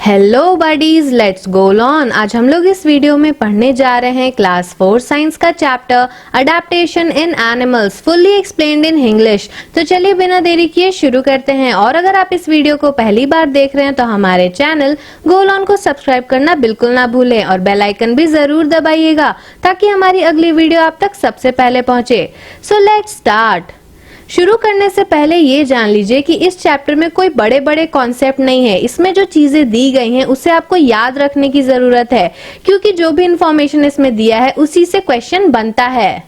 Hello buddies, let's go on. आज हम लोग इस वीडियो में पढ़ने जा रहे हैं क्लास 4 साइंस का chapter adaptation in animals fully explained in English. तो चलिए बिना देरी किए शुरू करते हैं। और अगर आप इस वीडियो को पहली बार देख रहे हैं तो हमारे चैनल गो ऑन को सब्सक्राइब करना बिल्कुल ना भूलें और बेल आइकन भी जरूर दबाइएगा ताकि हमारी अगली वीडियो आप तक सबसे पहले पहुंचे। So let's start. शुरू करने से पहले ये जान लीजिए कि इस चैप्टर में कोई बड़े बड़े कॉन्सेप्ट नहीं है। इसमें जो चीजें दी गई हैं उसे आपको याद रखने की जरूरत है, क्योंकि जो भी इंफॉर्मेशन इसमें दिया है उसी से क्वेश्चन बनता है।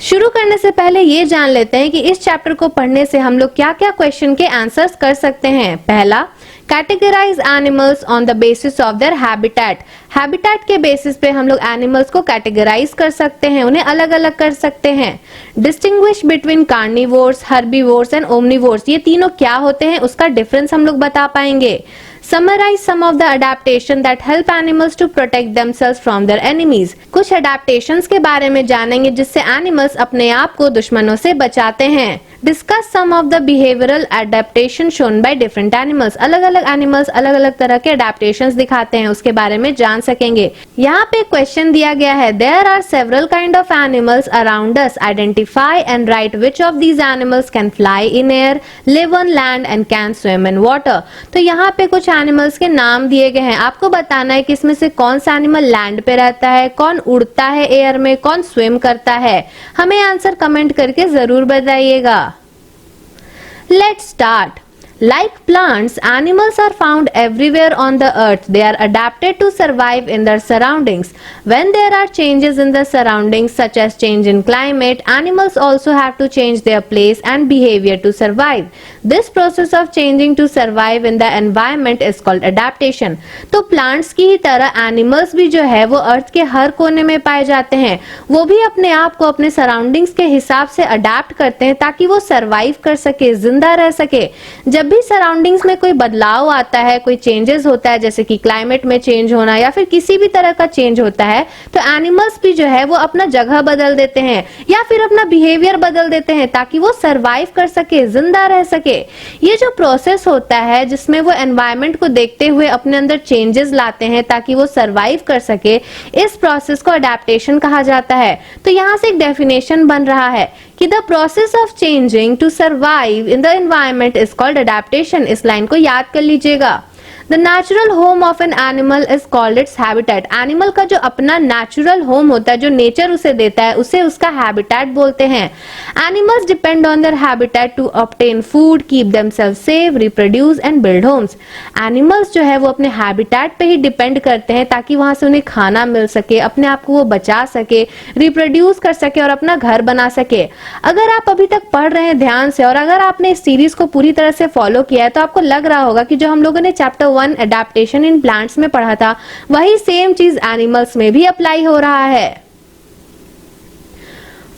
शुरू करने से पहले ये जान लेते हैं कि इस चैप्टर को पढ़ने से हम लोग क्या क्या क्वेश्चन के आंसर्स कर सकते हैं। पहला, categorise animals on the basis of their habitat. Habitat के बेसिस पे हम लोग एनिमल्स को कैटेगराइज कर सकते हैं, उन्हें अलग अलग कर सकते हैं। Distinguish between carnivores, herbivores and omnivores, ये तीनों क्या होते हैं उसका डिफरेंस हम लोग बता पाएंगे। Summarize some of the adaptation that help animals to protect themselves from their enemies. कुछ adaptations के बारे में जानेंगे जिससे animals अपने आप को दुश्मनों से बचाते हैं। Discuss some of the behavioral adaptation shown by different animals. अलग अलग animals अलग अलग तरह के adaptations दिखाते हैं, उसके बारे में जान सकेंगे। यहाँ पे क्वेश्चन दिया गया है, There are several kind of animals around us. Identify and write which of these animals can fly in air, live on land and can swim in water. तो यहाँ पे कुछ एनिमल्स के नाम दिए गए हैं। आपको बताना है कि इसमें से कौन सा एनिमल लैंड पे रहता है, कौन उड़ता है एयर में, कौन स्विम करता है। हमें आंसर कमेंट करके जरूर बताइएगा। Let's start. Like plants, animals are found everywhere on the earth. They are adapted to survive in their surroundings. When there are changes in the surroundings, such as change in climate, animals also have to change their place and behavior to survive. This process of changing to survive in the environment is called adaptation. तो plants की ही तरह animals भी जो है वो अर्थ के हर कोने में पाए जाते हैं। वो भी अपने आप को अपने सराउंडिंग्स के हिसाब से अडेप्ट करते हैं ताकि वो सर्वाइव कर सके, जिंदा रह सके। जब भी सराउंडिंग्स में कोई बदलाव आता है, कोई चेंजेस होता है, जैसे कि क्लाइमेट में चेंज होना या फिर किसी भी तरह का चेंज होता है, तो एनिमल्स भी जो है वो अपना जगह बदल देते हैं या फिर अपना बिहेवियर बदल देते हैं ताकि वो सरवाइव कर सके, जिंदा रह सके। ये जो प्रोसेस होता है जिसमें वो एनवायरनमेंट को देखते हुए अपने अंदर चेंजेस लाते हैं ताकि वो सरवाइव कर सके, इस प्रोसेस को अडेप्टेशन कहा जाता है। तो यहाँ से एक डेफिनेशन बन रहा है कि the process of changing to survive in the environment is called adaptation. इस लाइन को याद कर लीजिएगा। The natural home of an animal is called its habitat. Animal का जो अपना नेचुरल होम होता है, जो नेचर उसे देता है, उसे उसका हैबिटेट बोलते हैं। Animals depend on their habitat to obtain food, keep themselves safe, reproduce and build homes. Animals जो है वो अपने हैबिटेट पे ही डिपेंड करते हैं ताकि वहां से उन्हें खाना मिल सके, अपने आप को वो बचा सके, रिप्रोड्यूस कर सके और अपना घर बना सके। अगर आप अभी तक पढ़ रहे हैं ध्यान से और अगर आपने इस सीरीज को पूरी तरह से फॉलो किया है तो आपको लग रहा होगा कि जो हम लोगों ने चैप्टर 1 एडेप्टेशन इन प्लांट्स में पढ़ा था वही सेम चीज एनिमल्स में भी अप्लाई हो रहा है।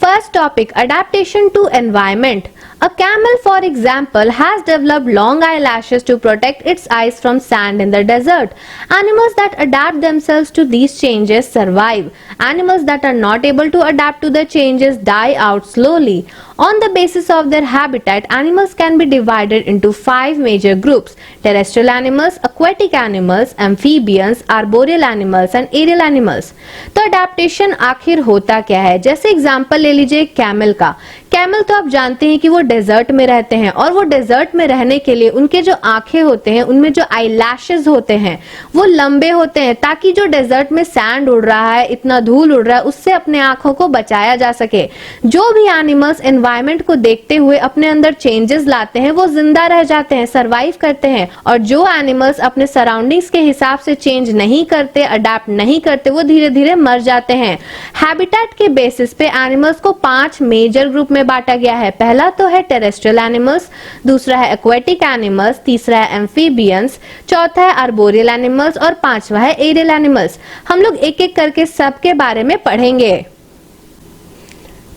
First topic, adaptation to environment. A camel, for example, has developed long eyelashes to protect its eyes from sand in the desert. Animals that adapt themselves to these changes survive. Animals that are not able to adapt to the changes die out slowly. On the basis of their habitat, animals can be divided into 5 major groups: terrestrial animals, aquatic animals, amphibians, arboreal animals and aerial animals. तो adaptation आखिर होता क्या है? जैसे example ले लीजिए camel का। Camel तो आप जानते हैं कि वो डेजर्ट में रहते हैं और वो डेजर्ट में रहने के लिए उनके जो आंखें होते हैं उनमें जो आई लैशेज होते हैं वो लंबे होते हैं ताकि जो डेजर्ट में सैंड उड़ रहा है, इतना धूल उड़ रहा है, उससे अपने आंखों को बचाया जा सके। जो भी एनिमल्स एनवायरनमेंट को देखते हुए अपने अंदर चेंजेस लाते हैं वो जिंदा रह जाते हैं, सर्वाइव करते हैं। और जो एनिमल्स अपने सराउंडिंग्स के हिसाब से चेंज नहीं करते, अडेप्ट नहीं करते, वो धीरे धीरे मर जाते हैं। हैबिटेट के बेसिस पे एनिमल्स को 5 मेजर ग्रुप में बांटा गया है। पहला तो है टेरेस्ट्रियल एनिमल्स, दूसरा है एक्वेटिक एनिमल्स, तीसरा है एम्फीबियंस, चौथा है आर्बोरियल एनिमल्स और पांचवा है एरियल एनिमल्स। हम लोग एक एक करके सबके बारे में पढ़ेंगे।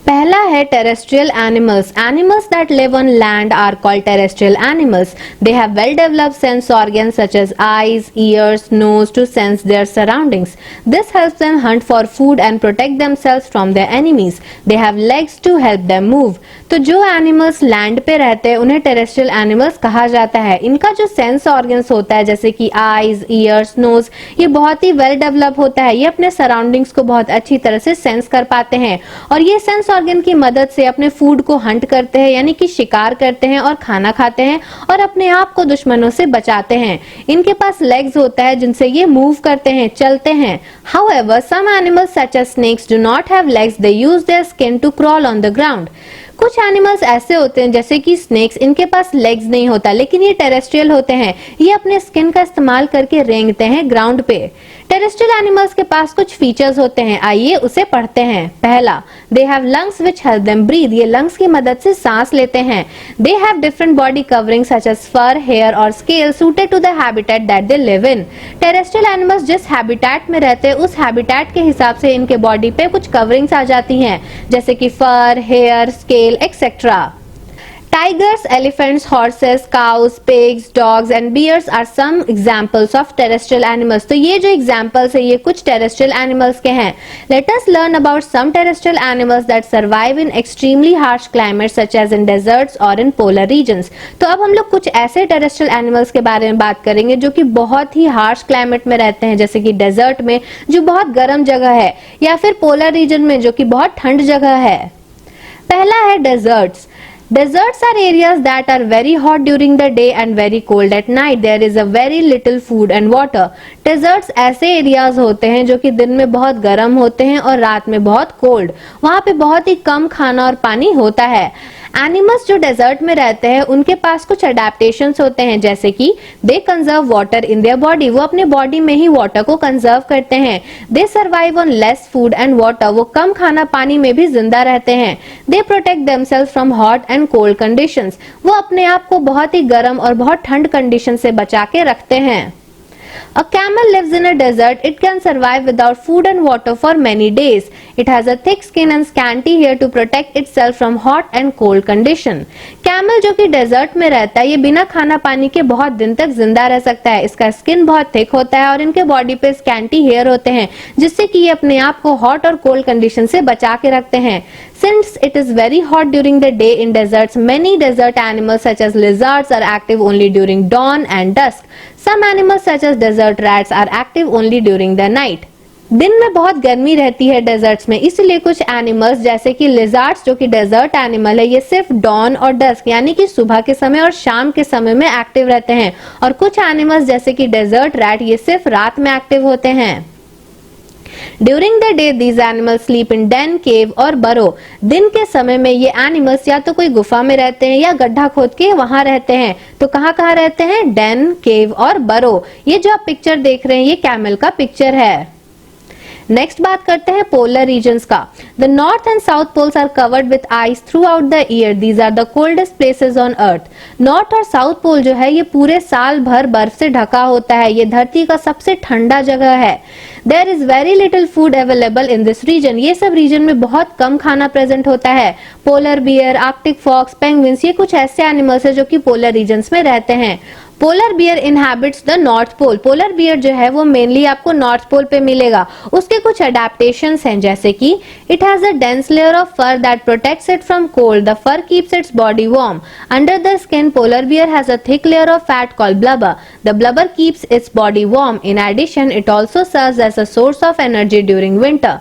पहला है terrestrial animals. Animals that live on land are called terrestrial animals. They have well developed sense organs such as eyes, ears, nose to sense their surroundings. This helps them hunt for food and protect themselves from their enemies. They have legs to help them move. तो जो animals land पे रहते हैं उन्हें terrestrial animals कहा जाता है. इनका जो सेंस ऑर्गन्स होता है जैसे कि आईज, ईयर्स, नोज, ये बहुत ही वेल डेवलप होता है. ये अपने सराउंडिंग्स को बहुत अच्छी तरह से सेंस कर पाते हैं और ये सेंस ऑर्गन की मदद से अपने फूड को हंट करते हैं यानी कि शिकार करते हैं और खाना खाते हैं और अपने आप को दुश्मनों से बचाते हैं. इनके पास लेग्स होता है जिनसे ये मूव करते हैं, चलते हैं. However, some animals such as snakes do not have legs. They use their skin to crawl on the ground. कुछ एनिमल्स ऐसे होते हैं जैसे कि स्नेक्स, इनके पास लेग्स नहीं होता लेकिन ये टेरेस्ट्रियल होते हैं. ये अपने स्किन का इस्तेमाल करके रेंगते हैं ग्राउंड पे. टेरेस्ट्रियल एनिमल्स के पास कुछ फीचर्स होते हैं, आइए उसे पढ़ते हैं. पहला, they have lungs which help them breathe. ये लंग्स की मदद से सांस लेते हैं. They have different body covering such as fur, hair और scale suited to the habitat that they live in. Terrestrial animals जिस हैबिटेट में रहते हैं उस हैबिटेट के हिसाब से इनके बॉडी पे कुछ कवरिंग्स आ जाती हैं जैसे कि fur, hair, scale etcetera. Tigers, elephants, horses, cows, pigs, dogs and bears are some examples of terrestrial animals. तो ये जो examples है ये कुछ terrestrial animals के हैं. Let us learn about some terrestrial animals that survive in extremely harsh climates such as in deserts or in polar regions. तो अब हम लोग कुछ ऐसे terrestrial animals के बारे में बात करेंगे जो कि बहुत ही harsh climate में रहते हैं जैसे कि desert में जो बहुत गर्म जगह है या फिर polar region में जो कि बहुत ठंड जगह है. पहला है deserts. Deserts are areas that are very hot during the day and very cold at night. There is a very little food and water. Deserts ऐसे एरियाज होते हैं जो कि दिन में बहुत गर्म होते हैं और रात में बहुत कोल्ड. वहाँ पे बहुत ही कम खाना और पानी होता है. एनिमल्स जो डेजर्ट में रहते हैं उनके पास कुछ अडेप्टेशंस होते हैं जैसे कि they conserve water in their body. वो अपने बॉडी में ही वाटर को कंजर्व करते हैं. दे survive on less food and water. वो कम खाना पानी में भी जिंदा रहते हैं. They protect themselves from hot and cold conditions. वो अपने आप को बहुत ही गर्म और बहुत ठंड कंडीशन से बचा के रखते हैं. A camel lives in a desert. It can survive without food and water for many days. It has a thick skin and scanty hair to protect itself from hot and cold condition. Camel जो कि desert में रहता है ये बिना खाना पानी के बहुत दिन तक जिंदा रह सकता है. इसका स्किन बहुत थिक होता है और इनके बॉडी पे स्कैंटी हेयर होते हैं जिससे कि ये अपने आप को हॉट और कोल्ड कंडीशन से बचा के रखते हैं. Since it is very hot during the day in deserts, many desert animals such as lizards are active only during dawn and dusk. Some animals such as desert rats are active only during the night. दिन में बहुत गर्मी रहती है desserts में इसलिए कुछ animals जैसे कि लिजार्ड्स जो कि डेजर्ट एनिमल है ये सिर्फ डॉन और डस्क यानी कि सुबह के समय और शाम के समय में एक्टिव रहते हैं और कुछ एनिमल्स जैसे कि डेजर्ट रैट ये सिर्फ रात में एक्टिव होते हैं. During the day, these animals sleep in den, cave और burrow. दिन के समय में ये एनिमल्स या तो कोई गुफा में रहते हैं या गड्ढा खोद के वहां रहते हैं. तो कहाँ कहाँ रहते हैं? Den, cave और burrow. ये जो आप पिक्चर देख रहे हैं ये कैमल का पिक्चर है. नेक्स्ट बात करते हैं पोलर रीजन्स का. The north and south poles are covered with ice throughout the year. These are the coldest places on earth. North और साउथ पोल जो है ये पूरे साल भर बर्फ से ढका होता है. ये धरती का सबसे ठंडा जगह है. There is very little food available in this region. ये सब रीजन में बहुत कम खाना प्रेजेंट होता है. Polar bear, arctic fox, penguins ये कुछ ऐसे एनिमल्स है जो कि पोलर रीजन्स में रहते हैं. Polar bear inhabits the North Pole. Polar bear जो है वो मेनली आपको नॉर्थ पोल पे मिलेगा. उसके कुछ अडेप्टेशंस हैं जैसे कि it has a dense layer of fur that protects it from cold. The fur keeps its body warm. Under the skin polar bear has a thick layer of fat called blubber. The blubber keeps its body warm. In addition it also serves as a source of energy during winter.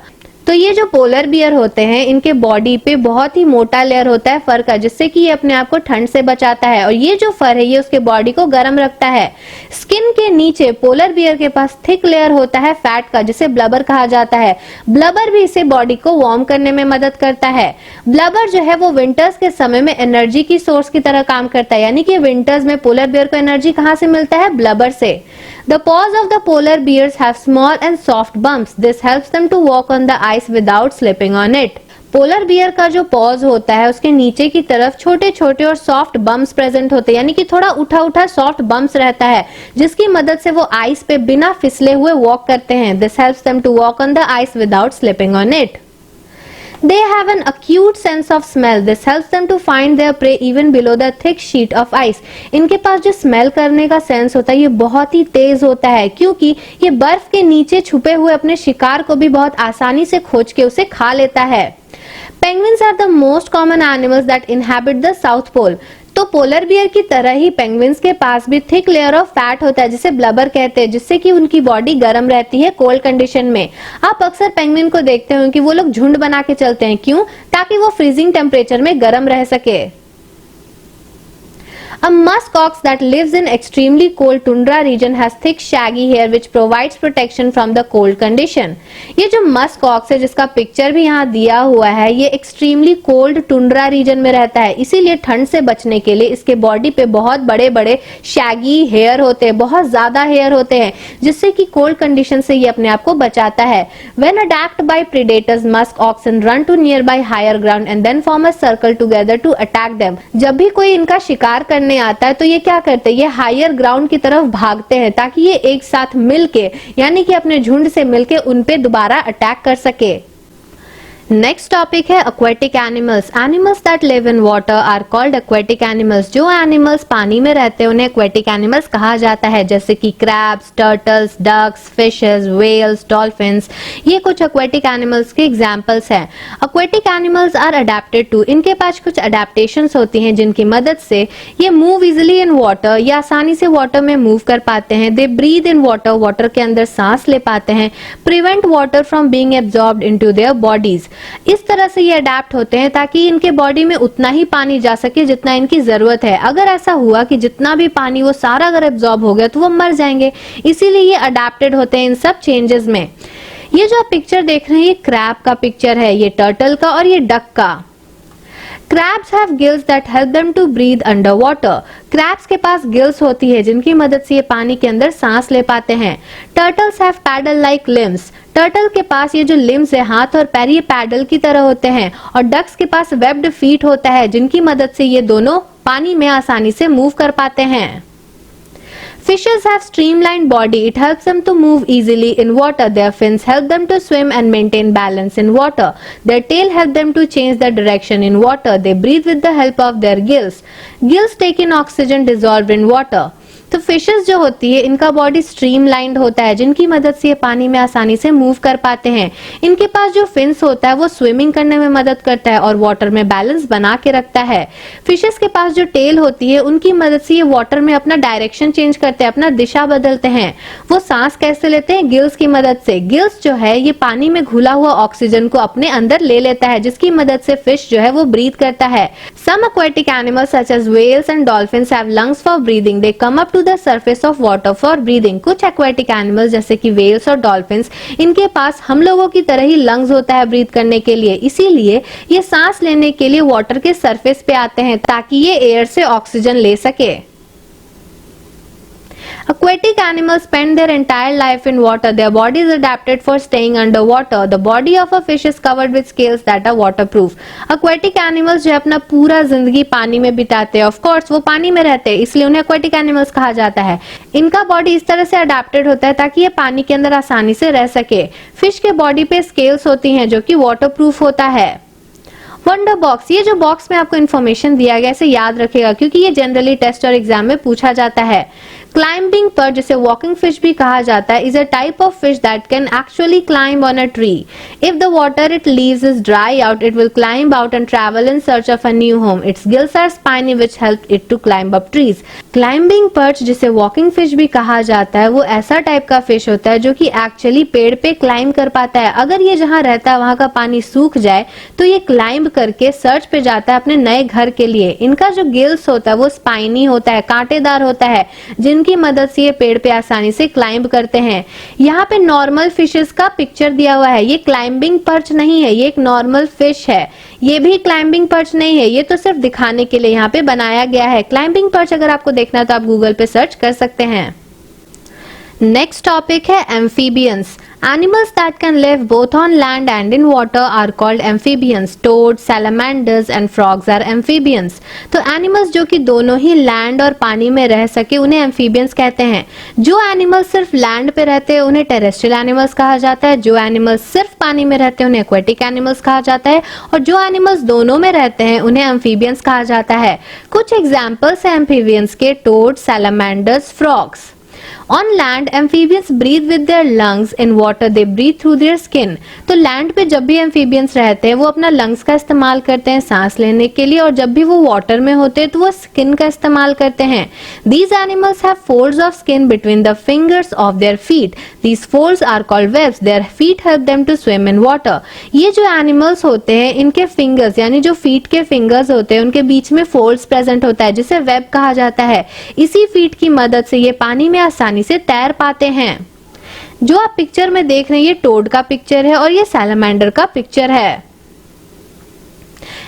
तो ये जो polar bear होते हैं इनके body पे बहुत ही मोटा layer होता है फर का जिससे कि ये अपने आप को ठंड से बचाता है और ये जो फर है ये उसके बॉडी को गर्म रखता है. स्किन के नीचे पोलर बियर के पास थिक लेयर होता है फैट का जिसे ब्लबर कहा जाता है. ब्लबर भी इसे बॉडी को वार्म करने में मदद करता है. ब्लबर जो है वो विंटर्स के समय में एनर्जी की सोर्स की तरह काम करता है यानी कि विंटर्स में पोलर बियर को एनर्जी कहाँ से मिलता है? ब्लबर से. The paws of the polar bears have small and soft bumps. This helps them to walk on the ice without slipping on it. Polar bear का जो पॉज होता है उसके नीचे की तरफ छोटे छोटे और सॉफ्ट बम्प्स प्रेजेंट होते हैं यानी कि थोड़ा उठा उठा सॉफ्ट बम्प्स रहता है जिसकी मदद से वो आइस पे बिना फिसले हुए वॉक करते हैं. This helps them to walk on the ice without slipping on it. They have an acute sense of smell. This helps them to find their prey even below the thick sheet of ice. इनके पास जो smell करने का sense होता है ये बहुत ही तेज होता है, क्योंकि ये बर्फ के नीचे छुपे हुए अपने शिकार को भी बहुत आसानी से खोज के उसे खा लेता है। Penguins are the most common animals that inhabit the South Pole. तो पोलर बियर की तरह ही पेंगुइन्स के पास भी थिक लेयर ऑफ फैट होता है जिसे ब्लबर कहते हैं, जिससे कि उनकी बॉडी गर्म रहती है कोल्ड कंडीशन में। आप अक्सर पेंगुइन को देखते हो कि वो लोग झुंड बना के चलते हैं, क्यों? ताकि वो फ्रीजिंग टेम्परेचर में गर्म रह सके। A musk ox that lives in extremely cold tundra region has thick shaggy hair which provides protection from the cold condition. ये जो मस्क ऑक्स है जिसका पिक्चर भी यहाँ दिया हुआ है, ये एक्सट्रीमली कोल्ड टुंड्रा रीजन में रहता है, इसीलिए ठंड से बचने के लिए इसके बॉडी पे बहुत बड़े बड़े शैगी हेयर होते हैं, बहुत ज्यादा हेयर होते हैं, जिससे कि कोल्ड कंडीशन से ये अपने आप को बचाता है। When attacked by predators, musk oxen run to nearby higher ground and then form a circle together to attack them. जब भी कोई इनका शिकार करने आता है तो ये क्या करते हैं, ये हायर ग्राउंड की तरफ भागते हैं ताकि ये एक साथ मिलके यानी कि अपने झुंड से मिलके उन पे दोबारा अटैक कर सके। नेक्स्ट टॉपिक है aquatic animals. Animals that live in water are called aquatic animals. जो एनिमल्स पानी में रहते हैं उन्हें एक्वेटिक एनिमल्स कहा जाता है, जैसे कि crabs, turtles, ducks, fishes, whales, dolphins. ये कुछ एक्वेटिक एनिमल्स के एग्जांपल्स हैं। Aquatic animals are adapted to, इनके पास कुछ अडेप्टेशंस होती हैं जिनकी मदद से ये मूव इजिली इन वाटर, या आसानी से वाटर में मूव कर पाते हैं। They breathe in water, water के अंदर सांस ले पाते हैं। Prevent water from being absorbed into their bodies. इस तरह से ये अडेप्ट होते हैं ताकि इनके बॉडी में उतना ही पानी जा सके जितना इनकी जरूरत है। अगर ऐसा हुआ कि जितना भी पानी वो सारा अगर एब्जॉर्ब हो गया तो वो मर जाएंगे, इसीलिए ये अडेप्टेड होते हैं इन सब चेंजेस में। ये जो आप पिक्चर देख रहे हैं ये क्रैब का पिक्चर है, ये टर्टल का और ये डक का। Crabs have gills that help them to breathe underwater. Crabs के पास गिल्स होती है जिनकी मदद से ये पानी के अंदर सांस ले पाते हैं। Turtles have paddle-like limbs. Turtle के पास ये जो लिम्स है, हाथ और पैर, ये पैडल की तरह होते हैं। और डक्स के पास वेब्ड फीट होता है जिनकी मदद से ये दोनों पानी में आसानी से मूव कर पाते हैं। Fishes have streamlined body. It helps them to move easily in water. Their fins help them to swim and maintain balance in water. Their tail help them to change their direction in water. They breathe with the help of their gills. Gills take in oxygen dissolved in water. तो fishes जो होती है इनका body streamlined होता है जिनकी मदद से ये पानी में आसानी से मूव कर पाते हैं। इनके पास जो फिन्स होता है वो स्विमिंग करने में मदद करता है और वाटर में बैलेंस बना के रखता है। फिशेस के पास जो टेल होती है उनकी मदद से ये वाटर में अपना डायरेक्शन चेंज करते हैं, अपना दिशा बदलते हैं। वो सांस कैसे लेते हैं? गिल्स की मदद से। गिल्स जो है ये पानी में घुला हुआ ऑक्सीजन को अपने अंदर ले लेता है, जिसकी मदद से फिश जो है वो ब्रीथ करता है। Some aquatic animals such as whales and dolphins have lungs for breathing. They come up to the surface of water for breathing. कुछ aquatic animals जैसे कि whales और dolphins, इनके पास हम लोगों की तरह ही lungs होता है ब्रीथ करने के लिए, इसीलिए ये सांस लेने के लिए वाटर के सरफेस पे आते हैं ताकि ये एयर से ऑक्सीजन ले सके। Aquatic animals spend their entire life in water. Their body is adapted for staying underwater. The body of a fish is covered with scales that are waterproof. Aquatic animals जो अपना पूरा जिंदगी पानी में बिताते हैं, of course वो पानी में रहते हैं, इसलिए उन्हें aquatic animals कहा जाता है। इनका बॉडी इस तरह से अडेप्टेड होता है ताकि ये पानी के अंदर आसानी से रह सके। फिश के बॉडी पे स्केल्स होती हैं जो कि वाटरप्रूफ होता है। वंडर बॉक्स, ये जो बॉक्स में आपको इन्फॉर्मेशन दिया गया इसे याद रखेगा क्योंकि ये जनरली टेस्ट और एग्जाम में पूछा जाता है। क्लाइंबिंग पर्च, जिसे वॉकिंग फिश भी कहा जाता है, is a type of fish that can actually climb on a tree. If the water it lives is dry out, it will climb out and travel in search of a new home. Its gills are spiny which help it to climb up trees. Climbing perch, जिसे walking fish भी कहा जाता है, वो ऐसा type का fish होता है जो कि एक्चुअली पेड़ पे क्लाइंब कर पाता है। अगर ये जहाँ रहता है वहां का पानी सूख जाए तो ये क्लाइंब करके सर्च पे जाता है अपने नए घर के लिए। इनका जो गिल्स होता है वो स्पाइनी होता है, कांटेदार होता है, जिनकी मदद से ये पेड़ पे आसानी से क्लाइंब करते हैं। यहाँ पे नॉर्मल फिशेस का पिक्चर दिया हुआ है, ये क्लाइंबिंग पर्च नहीं है, ये एक नॉर्मल फिश है। ये भी क्लाइंबिंग पर्च नहीं है, ये तो सिर्फ दिखाने के लिए यहाँ पे बनाया गया है। क्लाइंबिंग पर्च अगर आपको देखना है तो आप गूगल पे सर्च कर सकते हैं। नेक्स्ट टॉपिक है amphibians. Animals that can live both on land and in water are called amphibians. Toads, salamanders and frogs are amphibians. तो एनिमल्स जो कि दोनों ही लैंड और पानी में रह सके उन्हें एम्फीबियंस कहते हैं। जो एनिमल्स सिर्फ लैंड पे रहते हैं उन्हें टेरेस्ट्रियल एनिमल्स कहा जाता है। जो एनिमल्स सिर्फ पानी में रहते हैं उन्हें एक्वेटिक एनिमल्स कहा जाता है और जो एनिमल्स दोनों में रहते हैं उन्हें एम्फीबियंस कहा जाता है। कुछ एग्जाम्पल्स हैं एम्फीबियंस के: toad, salamanders, frogs. On land, amphibians breathe with their lungs. In water, they breathe through their skin. तो लैंड पे जब भी एम्फीबियंस रहते हैं वो अपना लंग्स का इस्तेमाल करते हैं सांस लेने के लिए, और जब भी वो वाटर में होते हैं तो वो स्किन का इस्तेमाल करते हैं। These animals have folds of skin between the fingers of their feet. These folds are called webs. Their feet help them to swim in water. ये जो एनिमल्स होते हैं इनके फिंगर्स यानी जो फीट के फिंगर्स होते हैं उनके बीच में फोल्ड्स प्रेजेंट होता है जिसे वेब कहा जाता है। इसी फीट की मदद से ये पानी में आसानी से तैर पाते हैं। जो आप पिक्चर में देख रहे हैं ये टोड का पिक्चर है और ये सैलामेंडर का पिक्चर है।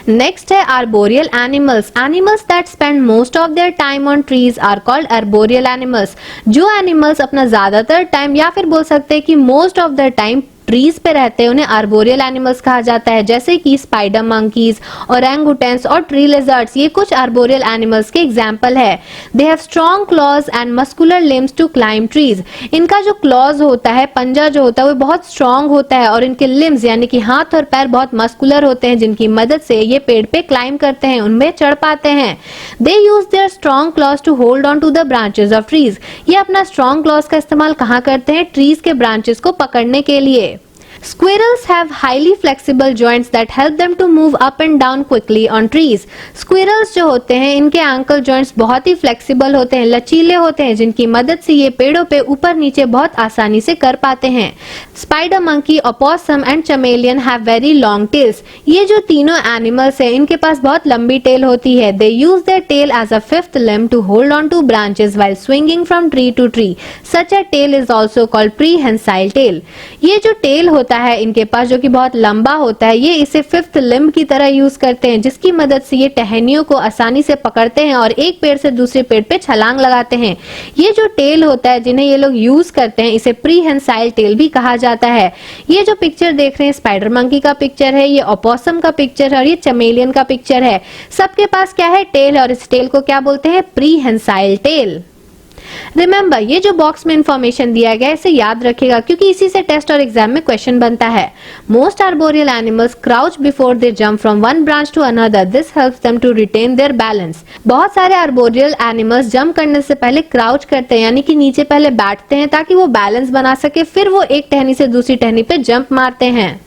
नेक्स्ट है arboreal animals. Animals that spend most of their time on trees are called arboreal animals. जो एनिमल्स अपना ज्यादातर टाइम या फिर बोल सकते हैं कि most of their time trees पे रहते हैं उन्हें आर्बोरियल एनिमल्स कहा जाता है, जैसे कि स्पाइडर मंकीज, ओरंगुटेन्स और ट्री लिजर्ड्स। ये कुछ आर्बोरियल एनिमल्स के एग्जांपल है। They have strong claws and muscular limbs to climb trees. इनका जो क्लॉज होता है, पंजा जो होता है वो बहुत स्ट्रॉन्ग होता है और इनके लिम्स यानी कि हाथ और पैर बहुत मस्कुलर होते हैं जिनकी मदद से ये पेड़ पे क्लाइंब करते हैं, उनमें चढ़ पाते हैं। They use their strong claws to hold on to the branches of trees. ये अपना स्ट्रॉन्ग क्लॉज का इस्तेमाल कहाँ करते हैं? ट्रीज के ब्रांचेस को पकड़ने के लिए। Squirrels have highly flexible joints that help them to move up and down quickly on trees. Squirrels जो होते हैं इनके ankle joints बहुत ही flexible होते हैं, लचीले होते हैं, जिनकी मदद से ये पेड़ों पे ऊपर नीचे बहुत आसानी से कर पाते हैं। Spider monkey, opossum and chameleon have very long tails. ये जो तीनों animals हैं इनके पास बहुत लंबी टेल होती है। They use their tail as a fifth limb to hold on to branches while swinging from tree to tree. Such a tail is also called prehensile tail. ये जो टेल होता है इनके पास जो कि बहुत लंबा होता है, ये इसे फिफ्थ लिम्ब की तरह यूज करते हैं जिसकी मदद से ये टहनियों को आसानी से पकड़ते हैं और एक पेड़ से दूसरे पेड़ पे छलांग लगाते हैं। ये जो टेल होता है जिन्हें ये लोग यूज करते हैं इसे प्रीहेंसाइल टेल भी कहा जाता है। ये जो पिक्चर देख रहे हैं स्पाइडर मंकी का पिक्चर है, ये ओपोसम का पिक्चर है और ये चमेलियन का पिक्चर है। सबके पास क्या है? टेल, और इस टेल को क्या बोलते हैं? Prehensile tail. रिमेंबर, ये जो बॉक्स में इंफॉर्मेशन दिया गया है इसे याद रखिएगा क्योंकि इसी से टेस्ट और एग्जाम में क्वेश्चन बनता है। Most arboreal animals crouch before they jump from one branch to another. This helps them to retain their balance. बहुत सारे आर्बोरियल एनिमल्स जंप करने से पहले क्राउच करते हैं यानी कि नीचे पहले बैठते हैं ताकि वो बैलेंस बना सके, फिर वो एक टहनी से दूसरी टहनी पे जंप मारते हैं।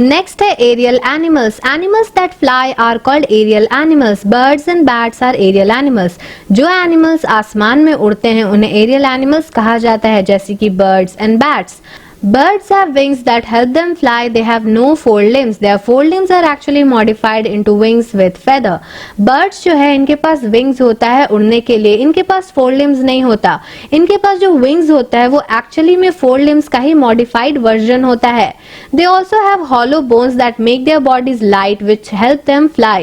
नेक्स्ट है aerial animals. Animals that fly are called aerial animals. Birds and bats are aerial animals. जो एनिमल्स आसमान में उड़ते हैं उन्हें एरियल एनिमल्स कहा जाता है, जैसे कि birds and bats. Birds have wings that help them fly. They have no forelimbs. Their forelimbs are actually modified into wings with feather. Birds जो है इनके पास wings होता है उड़ने के लिए, इनके पास forelimbs नहीं होता। इनके पास जो wings होता है वो actually में forelimbs का ही modified version होता है। They also have hollow bones that make their bodies light, which help them fly.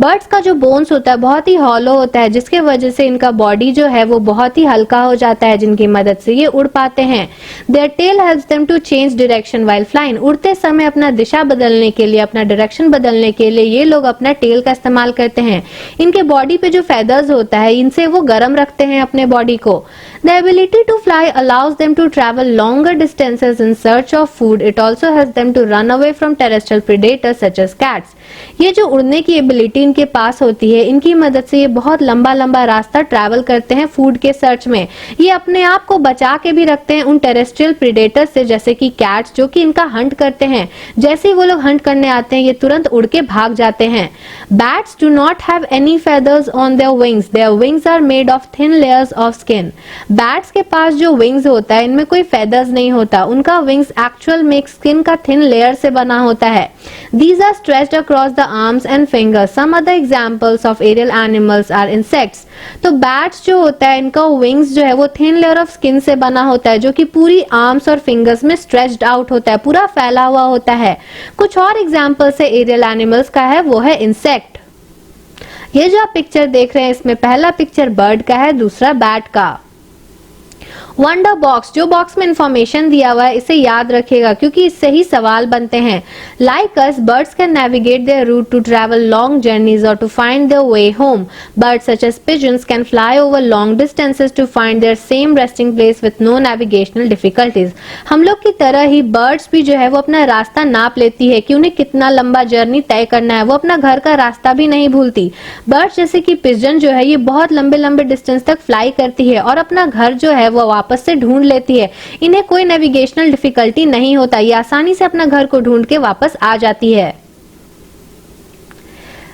Birds का जो bones होता है बहुत ही hollow होता है जिसके वजह से इनका body जो है वो बहुत ही हल्का हो जाता है जिनकी मदद से ये उड़ पाते हैं। Their tail helps them to change direction while flying. उड़ते समय अपना दिशा बदलने के लिए, अपना डायरेक्शन बदलने के लिए ये लोग अपना टेल का इस्तेमाल करते हैं। इनके बॉडी पे जो फेदर्स होता है इनसे वो गर्म रखते हैं अपने बॉडी को। The ability to fly allows them to travel longer distances in search of food. It also helps them to run away from terrestrial predators such as cats. ये जो उड़ने की एबिलिटी इनके पास होती है इनकी मदद से ये बहुत लंबा लंबा रास्ता ट्रैवल करते हैं फूड के सर्च में। ये अपने आप को बचा के भी रखते हैं उन टेरेस्ट्रियल प्रीडेटर्स से, जैसे कि कैट्स जो कि इनका हंट करते हैं। जैसे ही वो लोग हंट करने आते हैं ये तुरंत उड़ के भाग जाते हैं। Bats do not have any feathers on their wings. Their wings are made of thin layers of skin. Bats के पास जो विंग्स होता है इनमें कोई फेदर्स नहीं होता, उनका विंग्स एक्चुअल में स्किन का थिन लेयर से बना होता है। These are stretched across the arms and fingers. Some other examples of aerial animals are insects. तो बैट्स जो होता है इनका विंग्स जो है वो थिन लेयर ऑफ स्किन से बना होता है जो कि पूरी आर्म्स और फिंगर्स में स्ट्रेच्ड आउट होता है, पूरा फैला हुआ होता है। कुछ और एग्जांपल्स है एरियल एनिमल्स का है वो है इंसेक्ट। ये जो आप पिक्चर देख रहे हैं इसमें पहला पिक्चर बर्ड का है, दूसरा बैट का। वंडर बॉक्स, जो बॉक्स में इंफॉर्मेशन दिया हुआ है इसे याद रखिएगा क्योंकि इससे ही सवाल बनते हैं। Like us, birds can navigate their route to travel long journeys और to find their way home. Birds such as pigeons can fly over long distances to find their same resting place with no navigational difficulties. हम लोग की तरह ही birds भी जो है वो अपना रास्ता नाप लेती है कि उन्हें कितना लंबा जर्नी तय करना है, वो अपना घर का रास्ता भी नहीं भूलती। बर्ड्स जैसे कि पिजन जो है ये बहुत लंबे लंबे डिस्टेंस तक फ्लाई करती है और अपना घर जो है वो वापस से ढूंढ लेती है। इन्हें कोई नेविगेशनल डिफिकल्टी नहीं होता, ये आसानी से अपना घर को ढूंढ के वापस आ जाती है।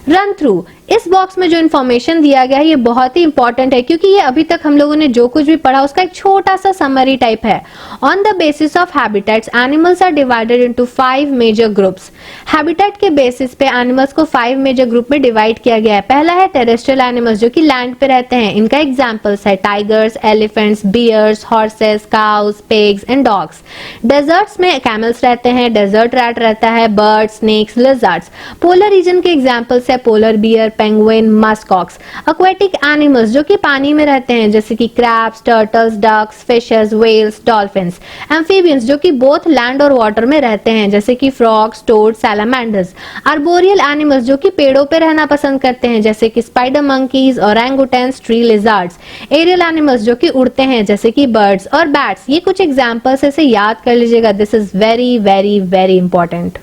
रन थ्रू, इस बॉक्स में जो इन्फॉर्मेशन दिया गया है ये बहुत ही इंपॉर्टेंट है क्योंकि ये अभी तक हम लोगों ने जो कुछ भी पढ़ा उसका एक छोटा सा समरी टाइप है। On the basis of habitats animals are divided into 5 major groups. Habitat के बेसिस पे एनिमल्स को 5 मेजर ग्रुप में डिवाइड किया गया है। पहला है टेरेस्ट्रियल एनिमल्स जो कि लैंड पे रहते हैं। इनका एग्जांपल्स है tigers, elephants, bears, horses, cows, pigs and dogs. Deserts में कैमल्स रहते हैं, डेजर्ट रैट रहता है, birds, snakes, lizards. Polar region के एग्जांपल्स है polar bear, penguin, muskox. Aquatic animals जो कि पानी में रहते हैं जैसे कि crabs, turtles, ducks, fishes, whales, dolphins. Amphibians जो कि बोथ लैंड और वाटर में रहते हैं जैसे कि फ्रॉग्स, टोड, सैलामेंडर्स। आर्बोरियल एनिमल्स जो कि पेड़ों पे रहना पसंद करते हैं जैसे कि spider monkeys, orangutans, tree lizards. Aerial animals जो कि उड़ते हैं जैसे कि बर्ड्स और बैट्स। ये कुछ एग्जांपल्स ऐसे याद कर लीजिएगा, this is very very very important.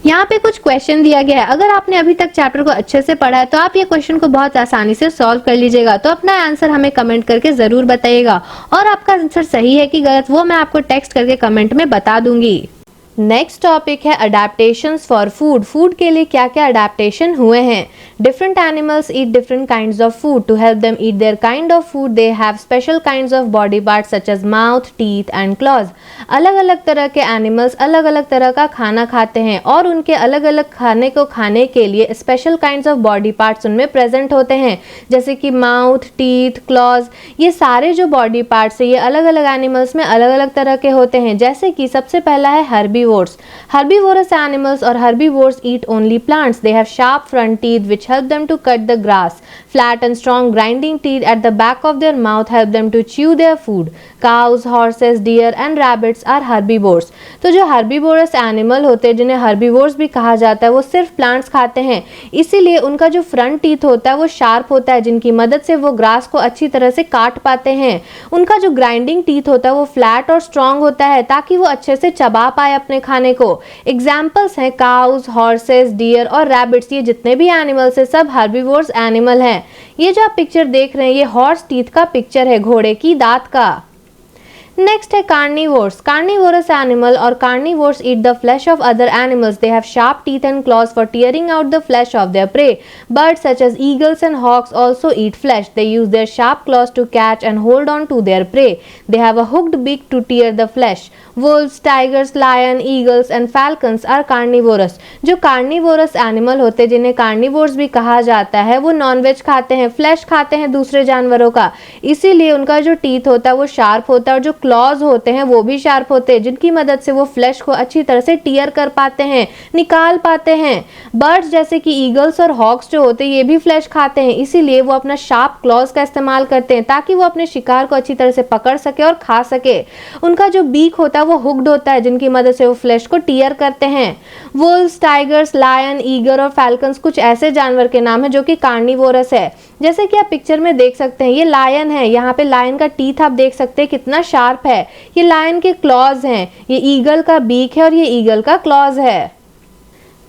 यहाँ पे कुछ क्वेश्चन दिया गया है, अगर आपने अभी तक चैप्टर को अच्छे से पढ़ा है तो आप ये क्वेश्चन को बहुत आसानी से सॉल्व कर लीजिएगा। तो अपना आंसर हमें कमेंट करके जरूर बताइएगा और आपका आंसर सही है कि गलत वो मैं आपको टेक्स्ट करके कमेंट में बता दूंगी। नेक्स्ट टॉपिक है अडेप्टेशंस फॉर फूड। फूड के लिए क्या क्या अडेप्टेशन हुए हैं। Different animals eat different kinds of food. To help them eat their kind of food they have special kinds of body parts such as mouth, teeth and claws. अलग अलग तरह के एनिमल्स अलग अलग तरह का खाना खाते हैं और उनके अलग अलग खाने को खाने के लिए special kinds of body parts उनमें प्रेजेंट होते हैं जैसे कि माउथ, टीथ, क्लॉज। ये सारे जो बॉडी पार्ट्स है ये अलग अलग एनिमल्स में अलग अलग तरह के होते हैं। जैसे कि सबसे पहला है herbivores. Herbivorous animals or herbivores eat only plants. They have sharp front teeth which help them to cut the grass. Flat and strong grinding teeth at the back of their mouth help them to chew their food. Cows, horses, deer and rabbits are herbivores. तो जो herbivorous animal होते हैं जिन्हें herbivores भी कहा जाता है वो सिर्फ plants खाते हैं, इसीलिए उनका जो front teeth होता है वो sharp होता है जिनकी मदद से वो grass को अच्छी तरह से काट पाते हैं। उनका जो grinding teeth होता है वो flat और strong होता है ताकि वो अच्छे से चबा पाए अपने खाने को। एग्जाम्पल्स हैं काउस, हॉर्सेस, डियर और रैबिट्स। ये जितने भी एनिमल्स हैं सब हर्बीवोर्स एनिमल हैं। ये जो आप पिक्चर देख रहे हैं ये हॉर्स टीथ का पिक्चर है, घोड़े की दांत का। नेक्स्ट है कार्निवोर्स। कार्निवोरस एनिमल और carnivores eat the flash of other animals. They have sharp teeth and clause for tearing out the flash of their pray. Birds such as eagles and hawks also eat flesh. They use their sharp claws to catch and hold on to their prey. They have a hooked beak to tear the flesh. Wolves, tigers, lion, eagles and falcons are carnivorous. जो carnivorous animal होते हैं जिन्हें carnivores भी कहा जाता है वो nonveg खाते हैं, फ्लैश खाते हैं दूसरे जानवरों का, इसीलिए उनका जो टीथ होता है वो शार्प होता है और जो क्लॉज होते हैं वो भी शार्प होते हैं जिनकी मदद से वो फ्लैश को अच्छी तरह से टीयर कर पाते हैं, निकाल पाते हैं। बर्ड्स जैसे कि ईगल्स और हॉक्स जो होते हैं ये भी फ्लैश खाते हैं, इसीलिए वो अपना शार्प क्लॉज का इस्तेमाल करते हैं ताकि वो अपने शिकार को अच्छी तरह से पकड़ सके और खा सके। उनका जो बीक होता है वो हुक्ड होता है जिनकी मदद से वो फ्लैश को टीयर करते हैं। वुल्व्स, टाइगर्स, लायन, ईगर और फैल्कन्स कुछ ऐसे जानवर के नाम है जो कि कार्निवोरस है। जैसे कि आप पिक्चर में देख सकते हैं ये लायन है, यहाँ पे लायन का टीथ आप देख सकते हैं कितना शार्प है। ये लायन के क्लॉज हैं, ये ईगल का बीक है और ये ईगल का क्लॉज है।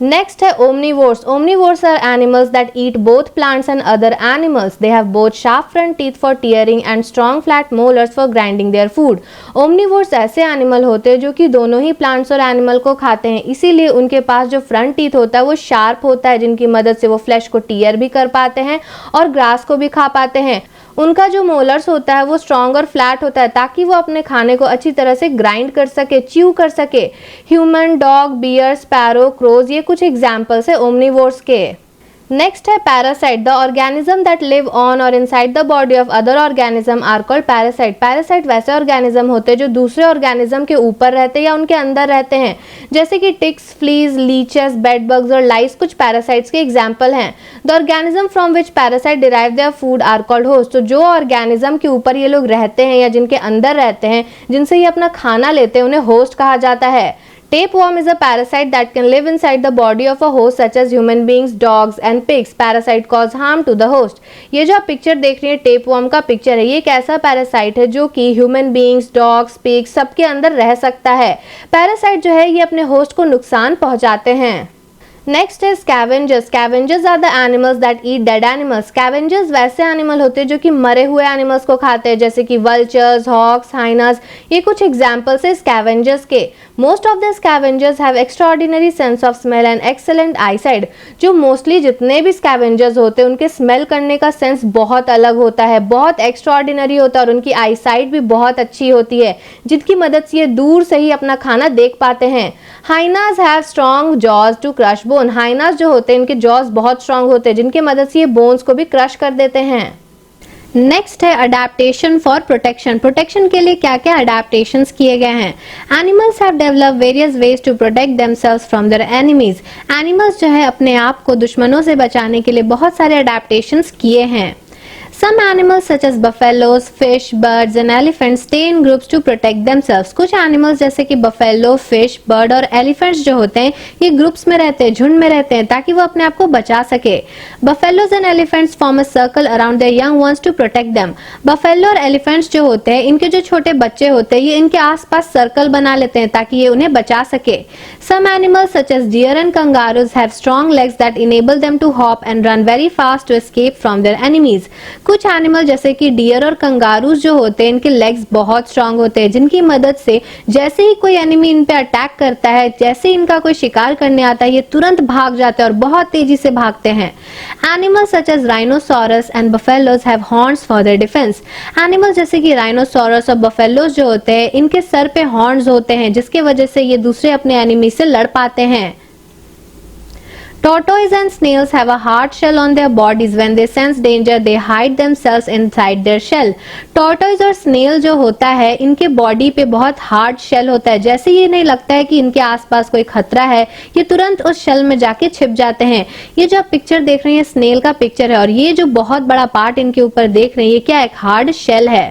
नेक्स्ट है omnivores. Omnivores are animals that eat both plants and other animals. They have both sharp front teeth for tearing and strong flat molars for grinding their food. Omnivores ऐसे animal होते हैं जो कि दोनों ही plants और animal को खाते हैं, इसीलिए उनके पास जो फ्रंट टीथ होता है वो शार्प होता है जिनकी मदद से वो फ्लैश को टीयर भी कर पाते हैं और ग्रास को भी खा पाते हैं। उनका जो मोलर्स होता है वो स्ट्रॉन्ग और फ्लैट होता है ताकि वो अपने खाने को अच्छी तरह से ग्राइंड कर सके, च्यू कर सके। Human, dog, bear, sparrow, crows ये कुछ एग्जाम्पल्स है ओमनीवोर्स के। नेक्स्ट है parasite. The organism that live on or inside the body of other organism are called parasite. Parasite वैसे ऑर्गेनिज्म होते हैं जो दूसरे ऑर्गेनिज्म के ऊपर रहते हैं या उनके अंदर रहते हैं, जैसे कि ticks, fleas, leeches, bed bugs और लाइस कुछ पैरासाइट्स के एग्जाम्पल हैं। The organism from which parasite derive their food are called host. तो जो ऑर्गेनिज्म के ऊपर ये लोग रहते हैं या जिनके अंदर रहते हैं, जिनसे ये अपना खाना लेते हैं, उन्हें होस्ट कहा जाता है। Tapeworm is a parasite that can live inside the body of a host such as human beings, dogs and pigs. Parasite cause harm to the host. ये जो आप पिक्चर देख रही है टेपवर्म का पिक्चर है, ये एक ऐसा पैरासाइट है जो कि ह्यूमन बींग्स, डॉग्स, पिग्स सबके अंदर रह सकता है। पैरासाइट जो है ये अपने होस्ट को नुकसान पहुंचाते हैं। नेक्स्ट है scavengers. Scavengers are the animals that eat dead animals. Scavengers वैसे एनिमल होते हैं जो कि मरे हुए एनिमल्स को खाते हैं, जैसे कि वल्चर्स, हॉक्स, हाइनास। ये कुछ एग्जांपल्स है स्कैवेंजर्स के। Most of the scavengers have extraordinary sense of smell and excellent eyesight. जो मोस्टली जितने भी स्कैवेंजर्स होते हैं उनके स्मेल करने का सेंस बहुत अलग होता है, बहुत एक्स्ट्राऑर्डिनरी होता है और उनकी आईसाइट भी बहुत अच्छी होती है, जिनकी मदद से ये दूर से ही अपना खाना देख पाते हैं। Hyenas have strong jaws to crush bone. Hyenas जो होते हैं इनके जॉज बहुत स्ट्रॉन्ग होते हैं, जिनकी मदद से ये बोन्स को भी क्रश कर देते हैं। नेक्स्ट है अडेप्टेशन फॉर प्रोटेक्शन। प्रोटेक्शन के लिए क्या क्या अडेप्टेशंस किए गए हैं। Animals have developed various ways to protect themselves from their enemies. Animals जो है अपने आप को दुश्मनों से बचाने के लिए बहुत सारे अडेप्टेशंस किए हैं। Some animals such as buffaloes, fish, birds and elephants stay in groups to protect themselves. कुछ animals जैसे कि buffalo, fish, bird और elephants जो होते हैं ये ग्रुप्स में रहते हैं, झुंड में रहते हैं ताकि वो अपने आप को बचा सके। Buffaloes and elephants form a circle around their young ones to protect them. Buffalo और elephants जो होते हैं इनके जो छोटे बच्चे होते हैं ये इनके आसपास सर्कल बना लेते हैं ताकि ये उन्हें बचा सके। Some animals such as deer and kangaroos have strong legs that enable them to hop and run very fast to escape from their enemies. कुछ एनिमल जैसे कि डियर और कंगारूज जो होते हैं इनके लेग्स बहुत स्ट्रांग होते हैं, जिनकी मदद से जैसे ही कोई एनिमी इन पे अटैक करता है, जैसे ही इनका कोई शिकार करने आता है, ये तुरंत भाग जाते हैं और बहुत तेजी से भागते हैं। Animals such as rhinoceros and buffaloes have horns for their defence. Animal जैसे कि राइनोसोरस और बफेलोज जो होते हैं इनके सर पे हॉर्न्स होते हैं, जिसके वजह से ये दूसरे अपने एनिमी से लड़ पाते हैं। Tortoise and snails have a hard shell on their bodies. When they sense danger, they hide themselves inside their shell. Tortoise और snail जो होता है इनके बॉडी पे बहुत हार्ड शेल होता है। जैसे ये नहीं लगता है कि इनके आसपास कोई खतरा है, ये तुरंत उस शेल में जाके छिप जाते हैं। ये जो आप पिक्चर देख रहे हैं स्नेल का पिक्चर है और ये जो बहुत बड़ा पार्ट इनके ऊपर देख रहे हैं ये क्या एक हार्ड शेल है।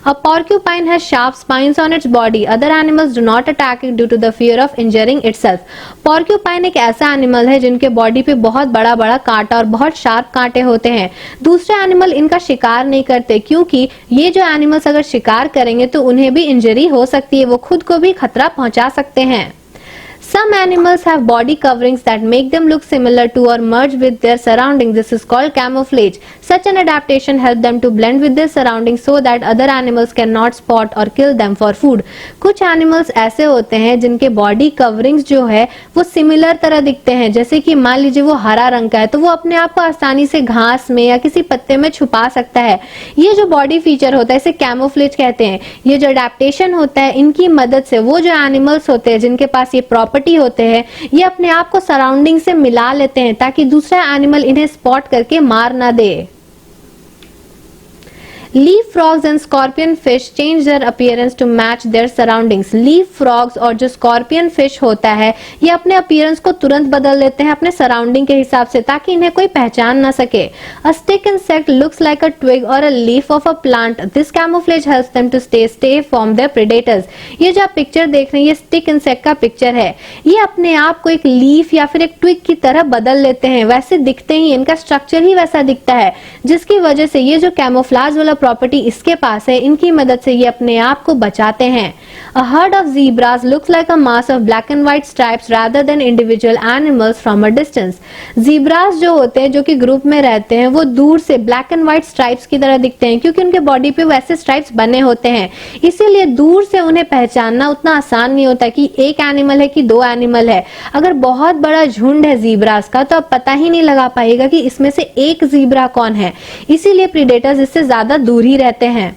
A porcupine has sharp spines on its body. Other animals do not attack it due to the fear of injuring itself. Porcupine एक ऐसा एनिमल है जिनके बॉडी पे बहुत बड़ा बड़ा कांटा और बहुत शार्प कांटे होते हैं। दूसरे एनिमल इनका शिकार नहीं करते क्योंकि ये जो एनिमल्स अगर शिकार करेंगे तो उन्हें भी इंजरी हो सकती है, वो खुद को भी खतरा पहुंचा सकते हैं। Some animals have body coverings that make them look similar to or merge with their surroundings. This is called camouflage. Such an adaptation helps them to blend with their surroundings so that other animals cannot spot or kill them for food. कुछ animals ऐसे होते हैं जिनके body coverings जो है वो similar तरह दिखते हैं, जैसे कि मान लीजिए वो हरा रंग का है तो वो अपने आप को आसानी से घास में या किसी पत्ते में छुपा सकता है। ये जो body feature होता है इसे camouflage कहते हैं। ये जो adaptation होता है इनकी मदद से वो जो animals होते हैं जिनके पास ये प्रॉपर्टी होते हैं ये अपने आप को सराउंडिंग से मिला लेते हैं ताकि दूसरा एनिमल इन्हें स्पॉट करके मार ना दे। Leaf frogs and scorpion fish change their appearance to match their surroundings. Leaf frogs और जो scorpion fish होता है ये अपने appearance को तुरंत बदल देते हैं अपने surrounding के हिसाब से ताकि इन्हें कोई पहचान ना सके। A stick insect looks like a twig or a leaf of a plant. This camouflage helps them to stay safe from their predators. ये जो आप पिक्चर देख रहे हैं ये stick insect का पिक्चर है। ये अपने आप को एक लीफ या फिर एक ट्विग की तरह बदल लेते हैं, वैसे दिखते ही इनका स्ट्रक्चर ही वैसा दिखता है, जिसकी वजह से ये जो कैमोफ्लाज वाला प्रॉपर्टी इसके पास है इनकी मदद से ये अपने आप को बचाते हैं। A herd of zebras looks like a mass of black and white stripes rather than individual animals from a distance. Zebras जो होते हैं जो कि ग्रुप में रहते हैं वो दूर से ब्लैक एंड व्हाइट स्ट्राइप्स की तरह दिखते हैं क्योंकि उनके बॉडी पे वैसे स्ट्राइप्स बने होते हैं, इसीलिए दूर से उन्हें पहचानना उतना आसान नहीं होता कि एक एनिमल है कि दो एनिमल है। अगर बहुत बड़ा झुंड है जीब्रास का तो अब पता ही नहीं लगा पाएगा कि इसमें से एक जीब्रा कौन है, इसीलिए प्रीडेटर्स इससे ज्यादा दूर ही रहते हैं।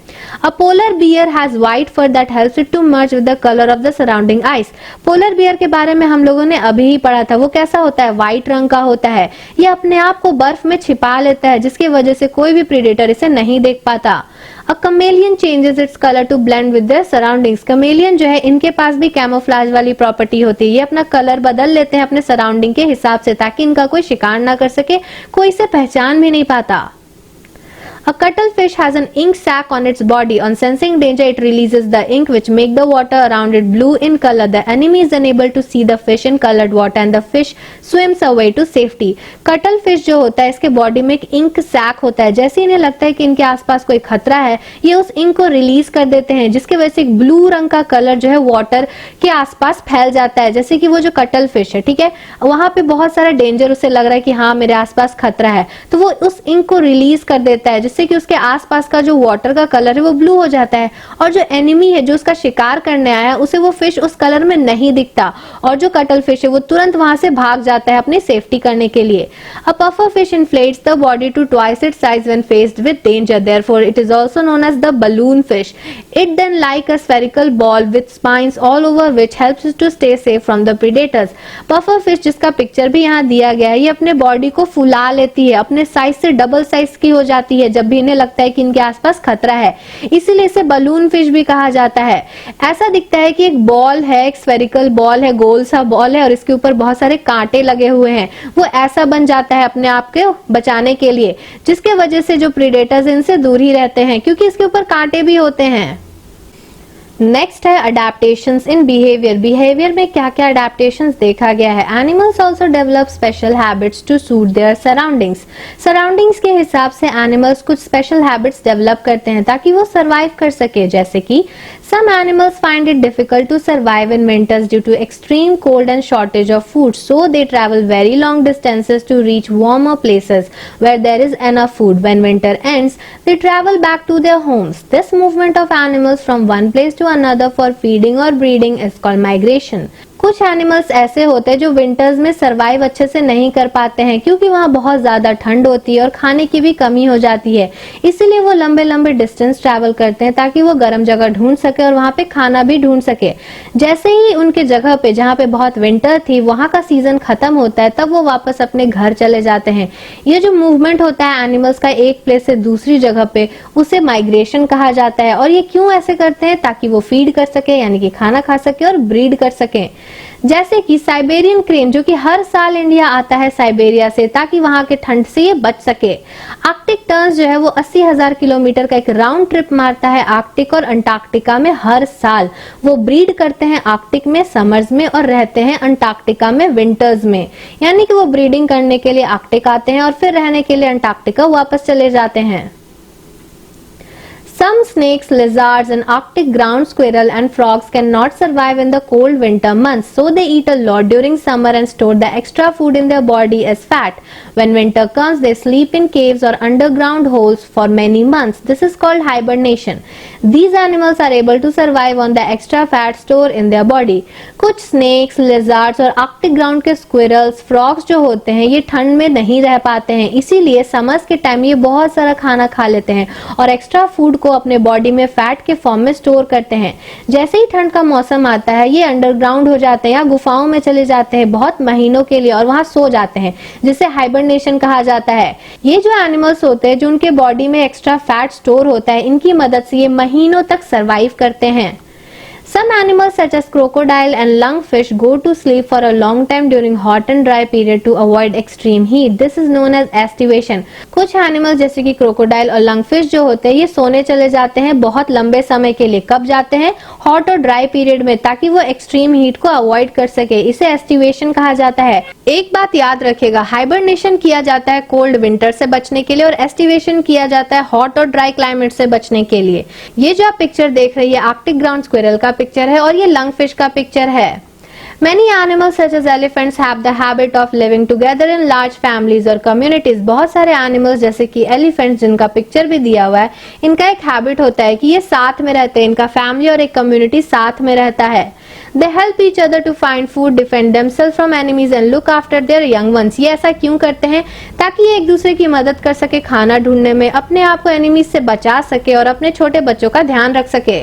A polar bear has white fur that helps it to merge with the color of the surrounding ice. Polar bear के बारे में हम लोगों ने अभी ही पढ़ा था। वो कैसा होता है? व्हाइट रंग का होता है। ये अपने आप को बर्फ में छिपा लेता है, जिसकी वजह से कोई भी प्रीडेटर इसे नहीं देख पाता। A chameleon changes its color to blend with their surroundings. chameleon जो है, इनके पास भी कैमोफ्लेज वाली प्रॉपर्टी होती है। ये अपना कलर बदल लेते हैं अपने सराउंडिंग के हिसाब से, ताकि इनका कोई शिकार ना कर सके, कोई इसे पहचान भी नहीं पाता। A cuttlefish has an ink sac on its body. On sensing danger, it releases the ink which make the water around it blue in color. The enemy is unable to see the fish in colored water and the fish swims away to safety. Cuttlefish जो होता है, इसके body में एक ink sac होता है। जैसे इन्हें लगता है कि इनके आसपास कोई खतरा है, ये उस इंक को रिलीज कर देते हैं, जिसकी वजह से एक ब्लू रंग का कलर जो है वाटर के आसपास फैल जाता है। जैसे कि वो जो कटल फिश है, ठीक है, वहां पे बहुत सारा डेंजर उसे लग रहा है कि हाँ मेरे आसपास खतरा है, तो वो उस इंक को रिलीज कर देता है, जिससे कि उसके आसपास का जो वाटर का कलर है वो ब्लू हो जाता है, और जो एनिमी है जो उसका शिकार करने आया है, उसे वो फिश उस कलर में नहीं दिखता, और जो कटल फिश है वो तुरंत वहां से भाग जाता है अपनी सेफ्टी करने के लिए। A puffer fish inflates the body to twice its size when faced with danger. Therefore, it is also known as the balloon fish. It then like a spherical ball with spines all over which helps it to stay safe from the predators. Puffer fish जिसका picture भी यहाँ दिया गया है, ये अपने body को फुला लेती है, अपने साइज से डबल साइज की हो जाती है जब भी इन्हें लगता है कि इनके आसपास खतरा है, इसीलिए इसे बलून फिश भी कहा जाता है। ऐसा दिखता है कि एक बॉल है, एक स्फेरिकल बॉल है, गोल सा बॉल है, और इसके ऊपर बहुत सारे कांटे लगे हुए हैं। वो ऐसा बन जाता है अपने आप को बचाने के लिए, जिसके वजह से जो प्रीडेटर्स इनसे दूर ही रहते हैं, क्योंकि इसके ऊपर कांटे भी होते हैं। नेक्स्ट है अडेप्टेशंस इन बिहेवियर। बिहेवियर में क्या क्या अडेप्टेशंस देखा गया है। Animals also develop special habits to suit their surroundings. Surroundings के हिसाब से एनिमल्स कुछ स्पेशल हैबिट्स डेवलप करते हैं ताकि वो सरवाइव कर सके। जैसे कि some animals find it difficult to survive in winters due to extreme cold and shortage of food, so they travel very long distances to reach warmer places where there is enough food. When winter ends, they travel back to their homes. This movement of animals from one place to another for feeding or breeding is called migration. कुछ animals ऐसे होते हैं जो winters में survive अच्छे से नहीं कर पाते हैं, क्योंकि वहाँ बहुत ज्यादा ठंड होती है और खाने की भी कमी हो जाती है, इसीलिए वो लंबे लंबे डिस्टेंस ट्रैवल करते हैं ताकि वो गर्म जगह ढूंढ सके और वहाँ पे खाना भी ढूंढ सके। जैसे ही उनके जगह पे जहाँ पे बहुत विंटर थी वहाँ का सीजन खत्म होता है, तब वो वापस अपने घर चले जाते हैं। ये जो मूवमेंट होता है एनिमल्स का एक प्लेस से दूसरी जगह पे, उसे माइग्रेशन कहा जाता है। और ये क्यों ऐसे करते हैं? ताकि वो फीड कर सके, यानी कि खाना खा सके और ब्रीड कर सके। जैसे कि साइबेरियन क्रेन जो कि हर साल इंडिया आता है साइबेरिया से, ताकि वहां के ठंड से ये बच सके। आर्कटिक टर्न्स जो है वो 80,000 किलोमीटर का एक राउंड ट्रिप मारता है आर्कटिक और अंटार्कटिका में हर साल। वो ब्रीड करते हैं आर्कटिक में समर्स में और रहते हैं अंटार्कटिका में विंटर्स में, यानी कि वो ब्रीडिंग करने के लिए आर्कटिक आते हैं और फिर रहने के लिए अंटार्कटिका वापस चले जाते हैं। Some snakes, lizards, and Arctic ground squirrel and frogs cannot survive in the cold winter months, so they eat a lot during summer and store the extra food in their body as fat. When winter comes, they sleep in caves or underground holes for many months. This is called hibernation. These animals are able to survive on the extra fat stored in their body. कुछ snakes, lizards और Arctic ground के squirrels, frogs जो होते हैं ये ठंड में नहीं रह पाते हैं, इसीलिए समर्स के टाइम ये बहुत सारा खाना खा लेते हैं और एक्स्ट्रा फूड को अपने बॉडी में फैट के फॉर्म में स्टोर करते हैं। जैसे ही ठंड का मौसम आता है ये अंडरग्राउंड हो जाते हैं या गुफाओं में चले जाते हैं बहुत महीनों के लिए और वहां सो जाते हैं, जिसे हाइबरनेशन कहा जाता है। ये जो एनिमल्स होते हैं जो उनके बॉडी में एक्स्ट्रा फैट स्टोर होता है, इनकी मदद से ये महीनों तक सरवाइव करते हैं। Some animals such as crocodile and lungfish go to sleep for a long time during hot and dry period to avoid extreme heat. This is known as estivation. कुछ एनिमल्स जैसे कि क्रोकोडाइल और lungfish जो होते हैं ये सोने चले जाते हैं बहुत लंबे समय के लिए। कब जाते हैं? हॉट और ड्राई पीरियड में, ताकि वो एक्सट्रीम हीट को अवॉइड कर सके। इसे एस्टिवेशन कहा जाता है। एक बात याद रखेगा, हाइबरनेशन किया जाता है कोल्ड विंटर से बचने के लिए और एस्टिवेशन किया जाता है हॉट और ड्राई क्लाइमेट से बचने के लिए। ये जो आप पिक्चर देख रही है आर्कटिक ग्राउंड स्क्विरल का पिक्चर है और ये लंगफिश का पिक्चर है। Many animals such as elephants have the habit of living together in large families or communities. बहुत सारे एनिमल्स जैसे कि एलिफेंट्स जिनका पिक्चर भी दिया हुआ है, इनका एक हैबिट होता है कि ये साथ में रहते हैं, इनका फैमिली और एक कम्युनिटी साथ में रहता है। They help each other to find food, defend themself from enemies and look after their young ones. ये ऐसा क्यों करते हैं? ताकि ये एक दूसरे की मदद कर सके खाना ढूंढने में, अपने आप को एनिमीज से बचा सके और अपने छोटे बच्चों का ध्यान रख सके।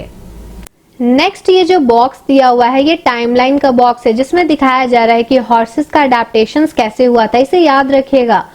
नेक्स्ट ये जो बॉक्स दिया हुआ है ये टाइमलाइन का बॉक्स है, जिसमें दिखाया जा रहा है कि हॉर्सेस का अडेप्टेशन कैसे हुआ था। इसे याद रखिएगा।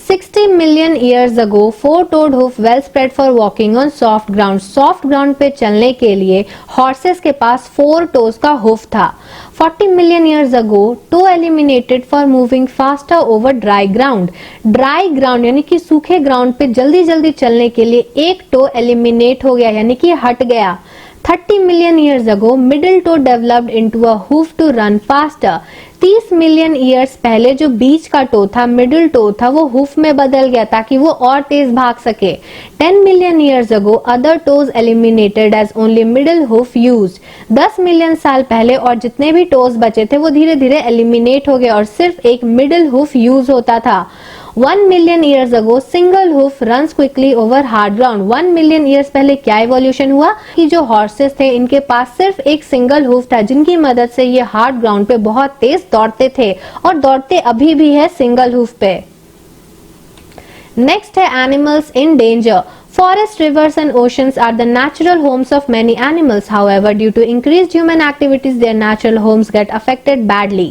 60 million years ago, four-toed hoof well spread for walking on soft ground. Soft ground पे चलने के लिए horses के पास 4 toes का hoof था। 40 million years ago, toe eliminated for moving faster over dry ground. Dry ground यानी कि सूखे ग्राउंड पे जल्दी जल्दी चलने के लिए एक toe eliminate हो गया, यानी कि हट गया। 30 million years ago, middle toe developed into a hoof to run faster. 30 million years पहले जो बीच का टो था, मिडिल टो था, वो हुफ में बदल गया ताकि वो और तेज भाग सके। 10 million years ago other toes eliminated as only middle hoof used. 10 million साल पहले और जितने भी टोज बचे थे वो धीरे धीरे एलिमिनेट हो गए और सिर्फ एक मिडिल हुफ यूज होता था। 1 million years ago, single hoof runs quickly over hard ground. 1 million years पहले क्या इवोल्यूशन हुआ कि जो हॉर्सेस थे इनके पास सिर्फ एक सिंगल हूफ था, जिनकी मदद से ये हार्ड ग्राउंड पे बहुत तेज दौड़ते थे और दौड़ते अभी भी है सिंगल हूफ पे। नेक्स्ट है animals in danger. Forests, rivers and oceans are the natural homes of many animals. However, due to increased human activities, their natural homes get affected badly.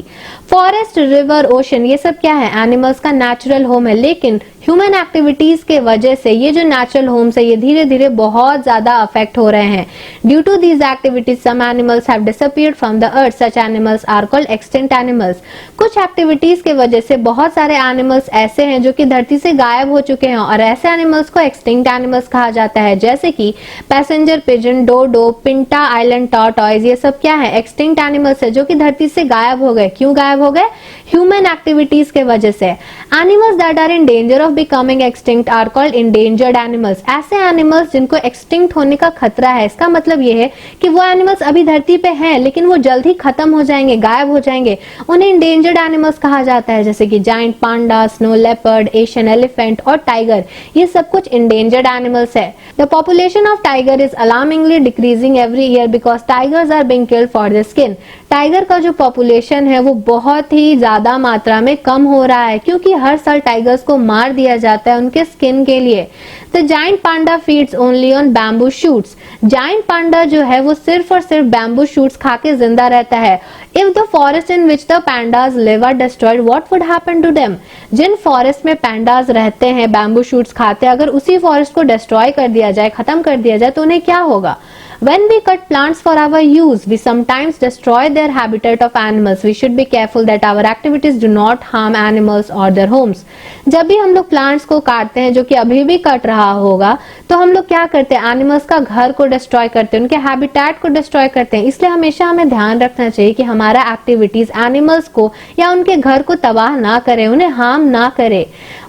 Forest, river, ocean ये सब क्या है? Animals का natural home है, लेकिन human activities के वजह से ये जो नेचुरल होम्स है ये धीरे धीरे बहुत ज्यादा अफेक्ट हो रहे हैं। Due to these activities some animals have disappeared from the earth. Such animals are called extinct animals. कुछ एक्टिविटीज के वजह से बहुत सारे एनिमल्स ऐसे हैं जो कि धरती से गायब हो चुके हैं और ऐसे एनिमल्स को एक्सटिंक्ट एनिमल्स कहा जाता है, जैसे कि passenger pigeon, dodo, Pinta island tortoise. ये सब क्या है? एक्सटिंक्ट एनिमल्स है जो कि धरती से गायब हो गए। क्यों गायब हो गए? ह्यूमन एक्टिविटीज के वजह से। Animals that are in danger of becoming extinct are called endangered animals. ऐसे एनिमल्स जिनको एक्सटिंक्ट होने का खतरा है, इसका मतलब ये है कि वो एनिमल्स अभी धरती पे हैं लेकिन वो जल्द ही खत्म हो जाएंगे, गायब हो जाएंगे। उन्हें इंडेंजर्ड एनिमल्स कहा जाता है, जैसे कि giant panda, snow leopard, Asian elephant और टाइगर। ये सब कुछ इंडेंजर्ड एनिमल्स है। The population of tiger is alarmingly decreasing every year because tigers are being killed for their skin. Tiger का जो पॉपुलेशन है वो बहुत ही ज्यादा मात्रा में कम हो रहा है क्योंकि हर साल टाइगर्स को मार दिया जाता है उनके स्किन के लिए। The giant panda feeds only on bamboo shoots. Giant panda जो है वो सिर्फ और सिर्फ बैम्बू शूट्स खा के जिंदा रहता है। If the forest in which the pandas live are destroyed, what would happen to them? जिन फॉरेस्ट में पैंडाज रहते हैं, बैम्बू शूट्स खाते हैं, अगर उसी फॉरेस्ट को डिस्ट्रॉय कर दिया जाए, खत्म कर दिया जाए, तो उन्हें क्या होगा? When we cut plants for our use, we sometimes destroy their habitat of animals. We should be careful that our activities do not harm animals or their homes. जब भी हम लोग प्लांट्स को काटते हैं, जो कि अभी भी कट रहा होगा, तो हम लोग क्या करते हैं? एनिमल्स का घर को डिस्ट्रॉय करते हैं, उनके हैबिटेट को डिस्ट्रॉय करते हैं। इसलिए हमेशा हमें ध्यान रखना चाहिए कि हमारा एक्टिविटीज एनिमल्स को या उनके घर को तबाह ना करे, उन्हें हार्म ना करे।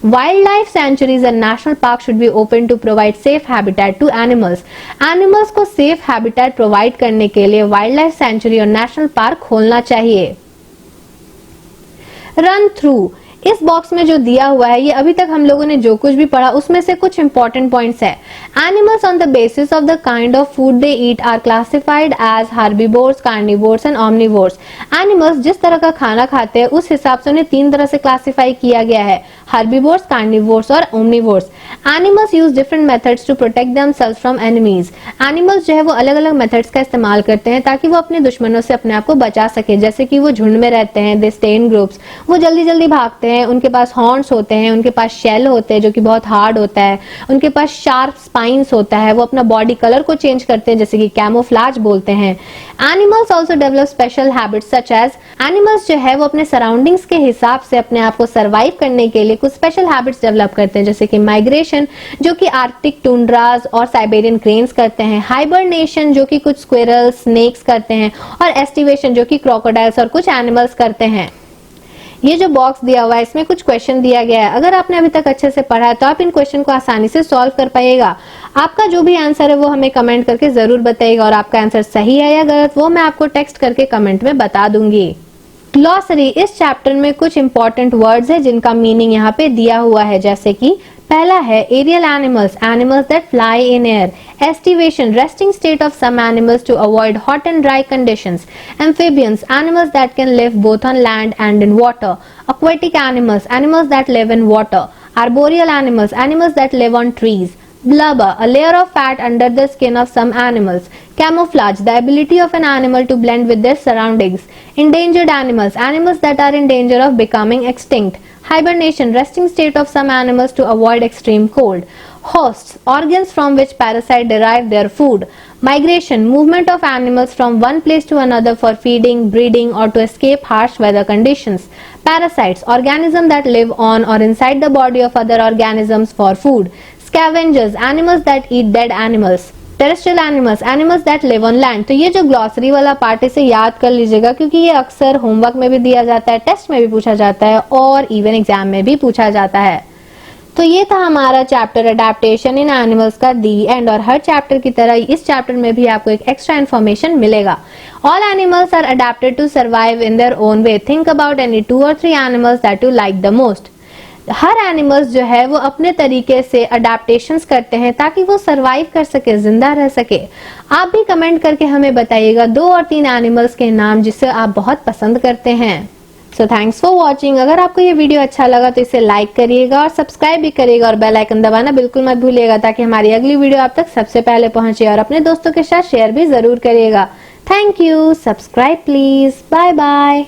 Wildlife sanctuaries and national parks should be open to provide safe habitat to animals. Animals को safe habitat provide करने के लिए wildlife sanctuary और national park खोलना चाहिए। Run through, इस बॉक्स में जो दिया हुआ है ये अभी तक हम लोगों ने जो कुछ भी पढ़ा उसमें से कुछ इंपॉर्टेंट पॉइंट्स है। Animals on the basis of the kind of food they eat are classified as herbivores, carnivores and omnivores. Animals जिस तरह का खाना खाते हैं उस हिसाब से उन्हें 3 तरह से क्लासिफाई किया गया है, हर्बीवोर्स, कार्निवोर्स और omnivores. Animals use different methods to protect themselves from enemies. Animals जो है वो अलग अलग मेथड्स का इस्तेमाल करते हैं ताकि वो अपने दुश्मनों से अपने आप को बचा सके, जैसे कि वो झुंड में रहते हैं, दे स्टे इन ग्रुप्स, वो जल्दी जल्दी भागते हैं, उनके पास हॉर्न्स होते हैं, उनके पास शेल होते हैं जो कि बहुत हार्ड होता है, उनके पास शार्प स्पाइन्स होता है, वो अपना बॉडी कलर को चेंज करते हैं जैसे कि कैमोफ्लेज बोलते हैं। Animals also develop special habits such as, animals जो है वो अपने सराउंडिंग्स के हिसाब से अपने आप को सर्वाइव करने के लिए कुछ स्पेशल हैबिट्स डेवलप करते हैं, जैसे कि माइग्रेशन जो कि आर्कटिक टुंड्रास और साइबेरियन क्रेन्स करते हैं, हाइबरनेशन जो कि कुछ स्क्विरल्स, स्नेक्स करते हैं, और एस्टिवेशन जो कि क्रोकोडाइल्स और कुछ एनिमल्स करते हैं। ये जो बॉक्स दिया हुआ है इसमें कुछ क्वेश्चन दिया गया है। अगर आपने अभी तक अच्छे से पढ़ा है तो आप इन क्वेश्चन को आसानी से सॉल्व कर पाइएगा। आपका जो भी आंसर है वो हमें कमेंट करके जरूर बताइएगा और आपका आंसर सही है या गलत वो मैं आपको टेक्स्ट करके कमेंट में बता दूंगी। ग्लॉसरी, इस चैप्टर में कुछ इंपॉर्टेंट वर्ड्स है जिनका मीनिंग यहाँ पे दिया हुआ है, जैसे कि पहला है aerial animals, animals that fly in air. Aestivation, resting state of some animals to avoid hot and dry conditions. Amphibians, animals that can live both on land and in water. aquatic animals, animals that live in water. Arboreal animals, animals that live on trees. Blubber, a layer of fat under the skin of some animals. Camouflage, the ability of an animal to blend with their surroundings. Endangered animals, animals that are in danger of becoming extinct. Hibernation, resting state of some animals to avoid extreme cold. Hosts, organs from which parasites derive their food. Migration, movement of animals from one place to another for feeding, breeding, or to escape harsh weather conditions. Parasites, organisms that live on or inside the body of other organisms for food. Scavengers, animals that eat dead animals. Terrestrial animals, animals that live on land. तो ये जो glossary वाला part इसे याद कर लीजिएगा क्योंकि ये अक्सर होमवर्क में भी दिया जाता है, टेस्ट में भी पूछा जाता है और इवन एग्जाम में भी पूछा जाता है. तो ये था हमारा चैप्टर अडेप्टेशन इन एनिमल्स का दी एंड. और हर चैप्टर की तरह इस चैप्टर में भी आपको एक एक्स्ट्रा इन्फॉर्मेशन मिलेगा. All animals are adapted to survive in their own way. Think about any 2 or 3 animals that you like the most. हर एनिमल्स जो है वो अपने तरीके से अडेप्टेशंस करते हैं ताकि वो सरवाइव कर सके, जिंदा रह सके. आप भी कमेंट करके हमें बताइएगा 2 और 3 एनिमल्स के नाम जिसे आप बहुत पसंद करते हैं. So thanks for watching. अगर आपको ये वीडियो अच्छा लगा तो इसे लाइक करिएगा और सब्सक्राइब भी करिएगा और बेल आइकन दबाना बिल्कुल मत भूलिएगा ताकि हमारी अगली वीडियो आप तक सबसे पहले पहुंचे. और अपने दोस्तों के साथ शेयर भी जरूर करिएगा. Thank you. Subscribe please. Bye bye.